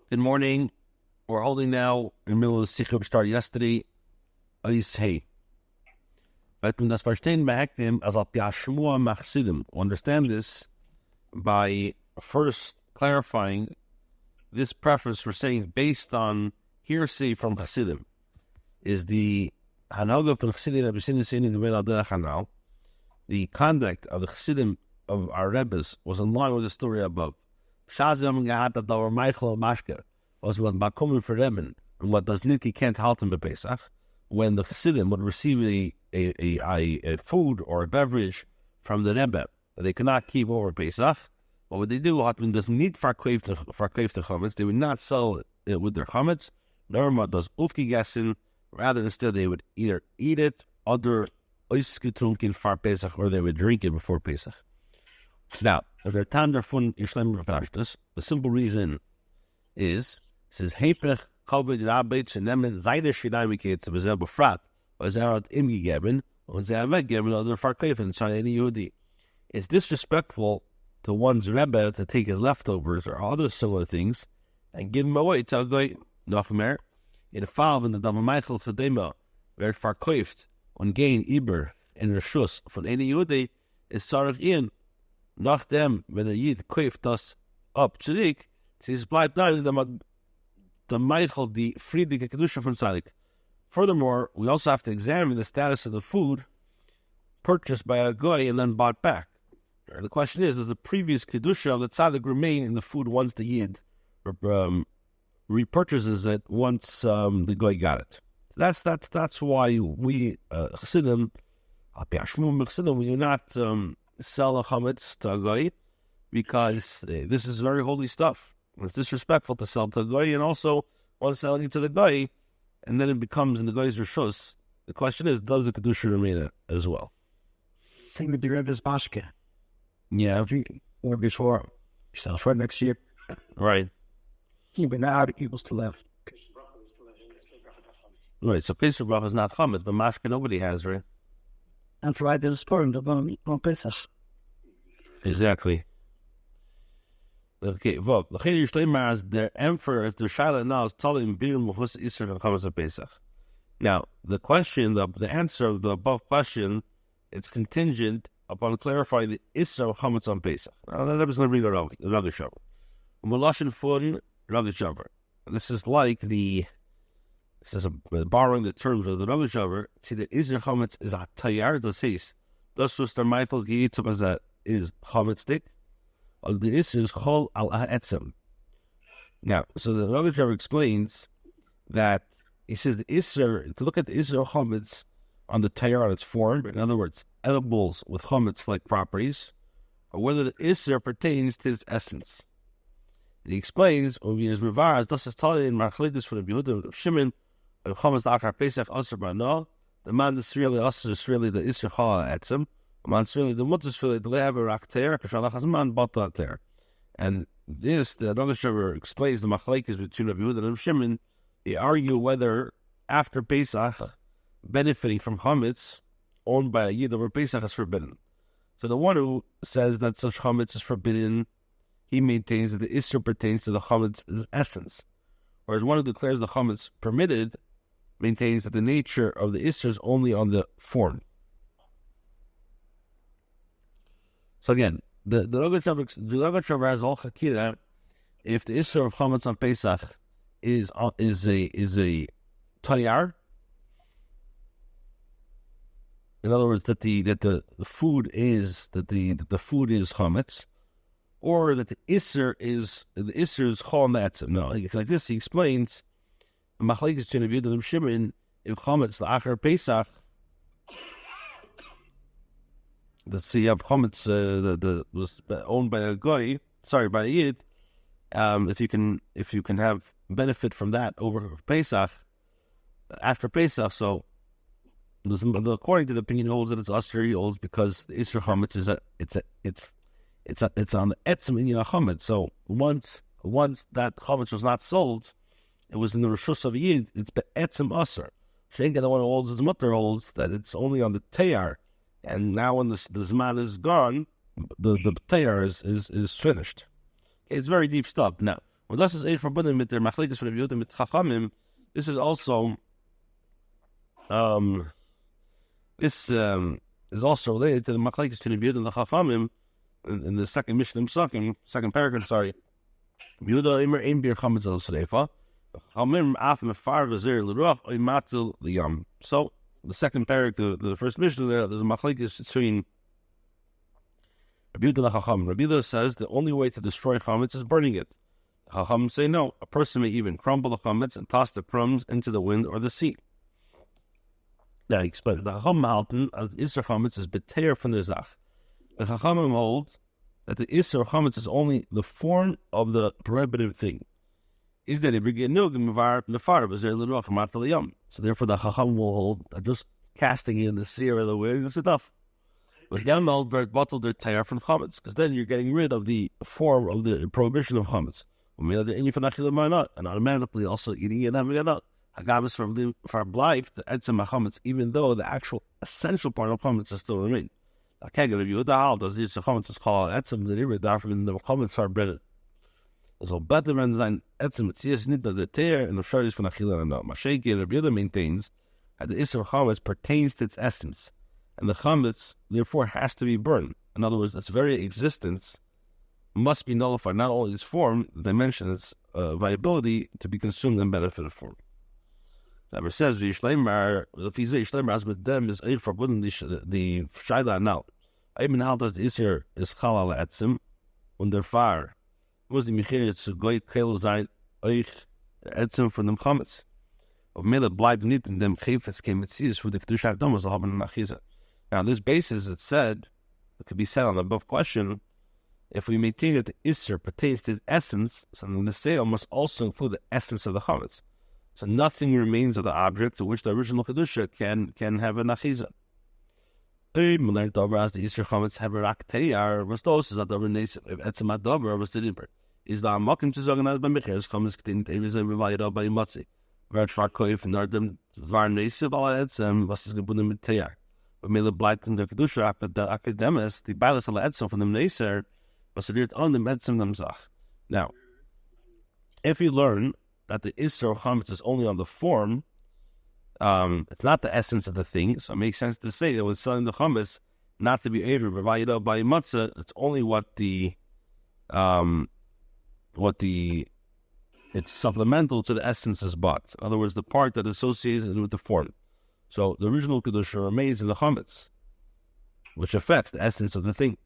Good morning. We're holding now in the middle of the Sichos we started yesterday. Is hey. Das verstehen behektim as al piashmua machsidim. Understand this by first clarifying this preface we're saying based on hearsay from Chassidim is the hanaga from Chassidim the conduct of the Chassidim of our Rebbes was in line with the story above. Was what Bakumin for Rebben and what does Nitki can't halt him Pesach when the Chassidim would receive a food or a beverage from the Rebbe that they could not keep over Pesach. What would they do? When does need for chametz, they would not sell it with their chametz. Norma does ufki gessen. Rather, instead, they would either eat it, other oisgetrunken for Pesach, or they would drink it before Pesach. Now, if they're tander fun Yishlem Rapashtas, the simple reason is, it says, Hepech, Kovid, Rabbeitz, and Nemen, Zayde Shidai Miketz, of Ezel Befrat, or Zerat Im gegeben, or Zerat gegeben, or the Farkeifen, Shani Yehudi. It's disrespectful to one's Rebbe to take his leftovers or other similar things and give them away. It's a guy, Nachmer, in the fall in the Dama Michael Fadema, where Farkeift, on gain Iber, in Rishus, von any Yehudi, is Sarach Ian. Nach dem, wenn der Yid kauft das ab zurück, es bleibt dann the Michael, the friedige Kedusha from Tzadik. Furthermore, we also have to examine the status of the food purchased by a goy and then bought back. The question is, does the previous Kedusha of the Tzadik remain in the food once the Yid repurchases it once the goy got it? That's why we Chassidim, we do not sell a chametz to a goy, because this is very holy stuff. It's disrespectful to sell to a goy, and also once selling it to the goy, and then it becomes in the goy's rishus. The question is, does the kedusha remain as well? Same with the Rebbe's bashke. Yeah, or before, so for next year, right? Even now, the people's to left. Right. So Pesach bracha is not chametz, but mashke nobody has, right? And for the sporim on Pesach. Exactly. Okay, the emperor, if the Shaila now is telling Pesach. Now, the question, the answer of the above question, it's contingent upon clarifying the Isra of Chametz on Pesach. Now, that was going to bring the Ragga Shavar. Maloshin Fun, Ragga Shavar. This is like borrowing the terms of the Ragga Shavar. See, the Isra Chametz is a tayar, das heißt, das was der Michael geht, is chametzdik. The Isra is chol al ha'etzem. Now, so the Ragga Shavar explains that he says the Isra, you can look at the Isra chametz on the tayar on its form, in other words, edibles with chametz-like properties, or whether the Isra pertains to his essence. And he explains, the man is really the Isra is really the Isra chol ha'etzem. And this, the Ragga Shavar explains the machlekes between Rabbi Yehuda and Rabbi Shimon. They argue whether after Pesach, benefiting from chametz owned by a yid over Pesach is forbidden. So the one who says that such chametz is forbidden, he maintains that the Isra pertains to the chametz's essence, whereas one who declares the chametz permitted maintains that the nature of the Isra is only on the form. So again, the Ragga Shavar has all chakira. If the Isra of chametz on Pesach is a tayar, in other words, that the food is chametz, or that the Isra is chol me'etzem. No, like this, he explains the machlekes between Rabbi Yehuda and Shimon. If chametz la'achar Pesach, let's see, you have chametz that was owned by a goy, by a yid. If you can have benefit from that over Pesach, after Pesach, so according to the opinion holds that it's usher, he holds because the Isra chametz is it's on the etzem in chametz. So once that chametz was not sold, it was in the rishus of a yid. It's etzem usher. Shenka, the one who holds his mutter, holds that it's only on the tayar. And now when the zman is gone, the tayar is finished. It's very deep stuff. Now, Well, das ist verbunden mit der Machlekes von Rabbi Yehuda mit Chachamim. This is also is also related to the Machlekes to Rabbi Yehuda and the Chachamim in the second Mishnah second paragraph. Sorry, Yehuda Imer Ein Bir Chametz Al Sreifa. Chachamim Af Mefar V'Zer L'Ruach Oy Matzil L'Yam. So the second paragraph, the first Mishnah there's a Machlekes between Rabbi Yehuda and the Chachamim. Rabbi Yehuda says the only way to destroy chametz is burning it. Chacham say no. A person may even crumble the chametz and toss the crumbs into the wind or the sea. Now he explains the Chacham halten as Isser chametz is beteir from the zach. The Chachamim hold that the Isser chametz is only the form of the prohibitive thing. Is that it begin nefar b'zer l'ruach matal yam? So therefore the Chacham will hold that just casting it in the sea or the wind is enough. But Yamal vert bottled their tire from chametz, because then you're getting rid of the form of the prohibition of chametz. And automatically also eating it having it out. Hagabas from the blight the etzem chametz, even though the actual essential part of chametz is still remain. I can't give you the hal does the chametz is called etzem the river darfim in the chametz for bread. So better than sein etzem it's not the tear and the shores from achila and not. Mashayki Rabbi Yehuda maintains that the isser chametz pertains to its essence, and the chametz therefore has to be burned. In other words, its very existence must be nullified, not only its form, they mention its viability to be consumed and benefited from. Never says with them is verbunden the Shaila now. Eben halt as the Isser is Chalal Etzim und der Far muss die Mechir zu Goy Kel sein euch der Etzim von dem Chametz. Auf Mele bleibt nicht in dem Chefetz kein Metzies für die Kedusha Akdom soll haben Nachise. Now on this basis it could be said on the above question, if we maintain that the Isser pertains to its essence, so then the sale must also include the essence of the chametz. So nothing remains of the object to which the original kedusha can have a nachiza. Man learned over as the Isser chametz have a rakteyar, was those that over nesiv etzem adover was the river. Is the amakim to sagen as by mecheres chametz ktin tevis and revayda by matzi. Vert shvakoif nordem zvar nesiv ala etzem was is gebunden mit teyar. But mele bleibt in der kedusha the akademis the bailas ala etzem from the neser. Now, if you learn that the Isser chametz is only on the form, it's not the essence of the thing, so it makes sense to say that when selling the chametz, not to be able to provide by matzah, it's only it's supplemental to the essence is bought. In other words, the part that is associated with the form. So the original kedusha remains in the chametz, which affects the essence of the thing.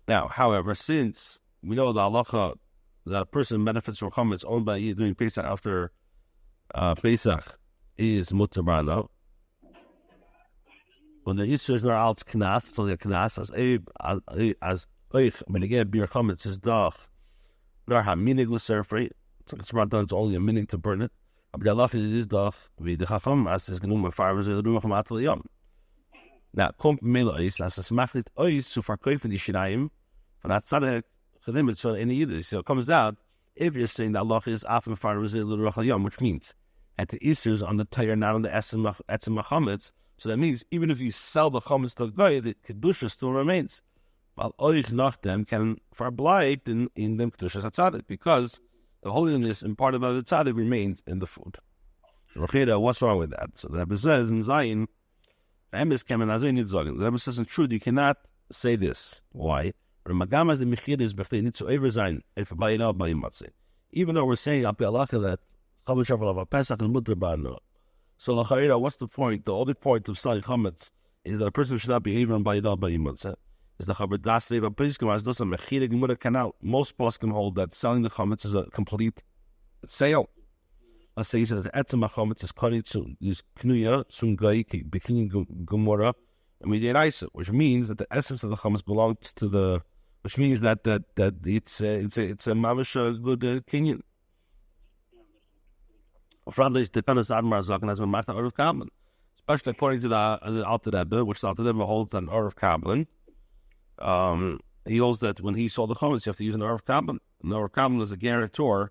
Now, however, since we know the halacha that a person benefits from chametz owned by doing Pesach after Pesach is mutter b'ano, when the Yisur is not out knas, it's only a knas as oich when you get beer chametz is dach nor ha minig l'serfrei. It's brought down. It's only a minig to burn it. But the halacha is dach the chacham as is genum mefarves l'ruach matal yam. Now, kommt mele ois, as es machlit ois zu verkaufen die Shinaim von der Tzadek gedimmet schon in the Yiddish. So it comes out, if you're saying that Allah is after Mefar Rizil L'Ruach Al-Yom, which means at the Isser is on the Torah, not on the Etzem HaChametz. So that means even if you sell the Chametz to the Goy, the Kedusha still remains. While oich nach them can verbleibt in them Kedusha HaTzadik, because the holiness imparted by the Tzaddik remains in the food. What's wrong with that? So the Rebbe says in Zayin, the Rebbe says in truth, you cannot say this. Why? Even though we're saying that Pesach is mutter b'ano. So what's the point? The only point of selling chametz is that a person should not be even by imatzeh. Is the chaber das leva piskim as doesn't mechire gemura canal. Most poskim hold that selling the chametz is a complete sale. Let's say he says the etzem chametz is cutting to this knuya zum gai beginning gemura and we did ice, which means that the essence of the chametz belongs to the, which means that it's a mamish good kinyan. Especially according to the Alter Rebbe, which the Alter Rebbe holds an Or of Kabbalah. He holds that when he sold the chametz, you have to use an Or of Kabbalah. An Or of Kabbalah is a guarantor.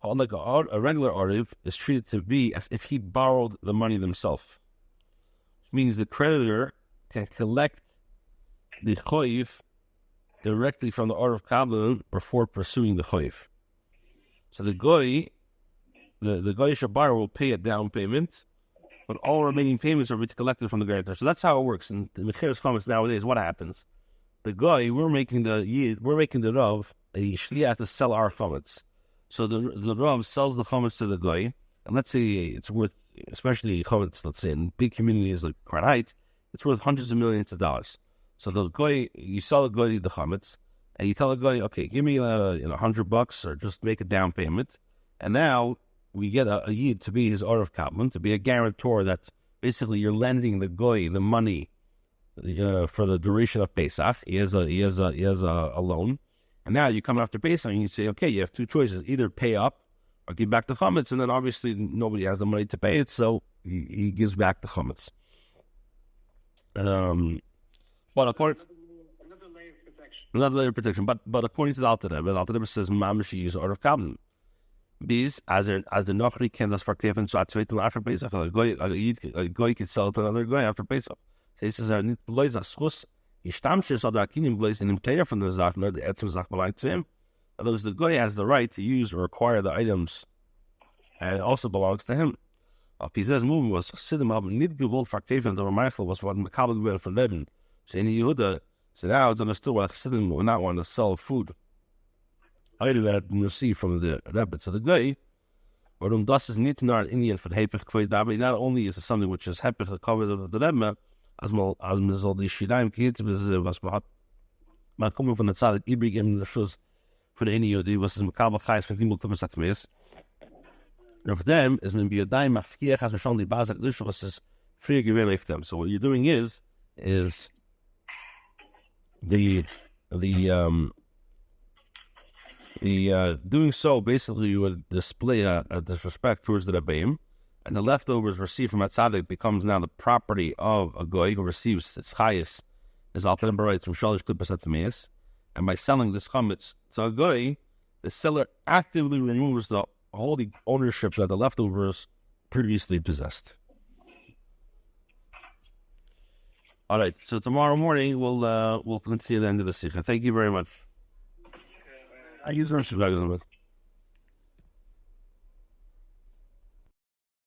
Unlike a regular Oriv, is treated to be as if he borrowed the money himself. Which means the creditor can collect the choiv directly from the order of Kabbalah before pursuing the Choyf. So the Goy Shabar will pay a down payment, but all remaining payments are collected from the guarantor. So that's how it works. In the Mechiras Chametz nowadays, what happens? The Goy, we're making the Rav a Shliach to sell our Chametz. So the Rav sells the Chametz to the Goy, and let's say it's worth, especially Chametz, let's say in big communities like Crown Heights, it's worth hundreds of millions of dollars. So the Goy, you sell the Goy the Chametz, and you tell the Goy, okay, give me $100 or just make a down payment, and now we get a Yid to be his Orav Kaplan, to be a guarantor that basically you're lending the Goy the money for the duration of Pesach. He has a loan, and now you come after Pesach and you say, okay, you have two choices: either pay up or give back the chametz. And then obviously nobody has the money to pay it, so he gives back the chametz. But according another layer of protection. But according to the Alter Rebbe says Mamish is out of Kabbalah. These as the Nochri can das verkaufen zu zweitel after Pesach. A goy can sell to another goy after Pesach. He says nicht bloß a schus. He stammt oder kinim bloß in dem Teil von der Sache, nur der Etzem Sache belongs to him. In other words, the goy has the right to use or acquire the items, and it also belongs to him. He says moving was Chassidim haben nicht gewollt verkaufen, der Michael was what Makabel gewinnt von Leben. So in Yehuda, so now it's understood why Chassidim would not want to sell food item that had been received from the Rebbe to the guy. Warum das is nicht nur Indian for Hepech Kvoid Dabe. Not only is it something which is Hepech the cover of the Rebbe, as man soll die Shiraim kiet, was man hat. Man kommen von der Zeit, übrig in der Schuss für die Yehudi, was ist Makabel Chais, wenn die Multiple Satmes. And for them, is man be a dime, Mafkiach, has schon die Basak Dush, was is free given with them. So what you're doing is doing so, basically you would display a disrespect towards the Rebbeim, and the leftovers received from a tzaddik becomes now the property of a goy who receives its chayis, his alternate rights from shalish klipas atameis, and by selling this chametz to a goy, the seller actively removes the holy ownership that the leftovers previously possessed. All right, so tomorrow morning we'll continue the end of the sikha. Thank you very much. I use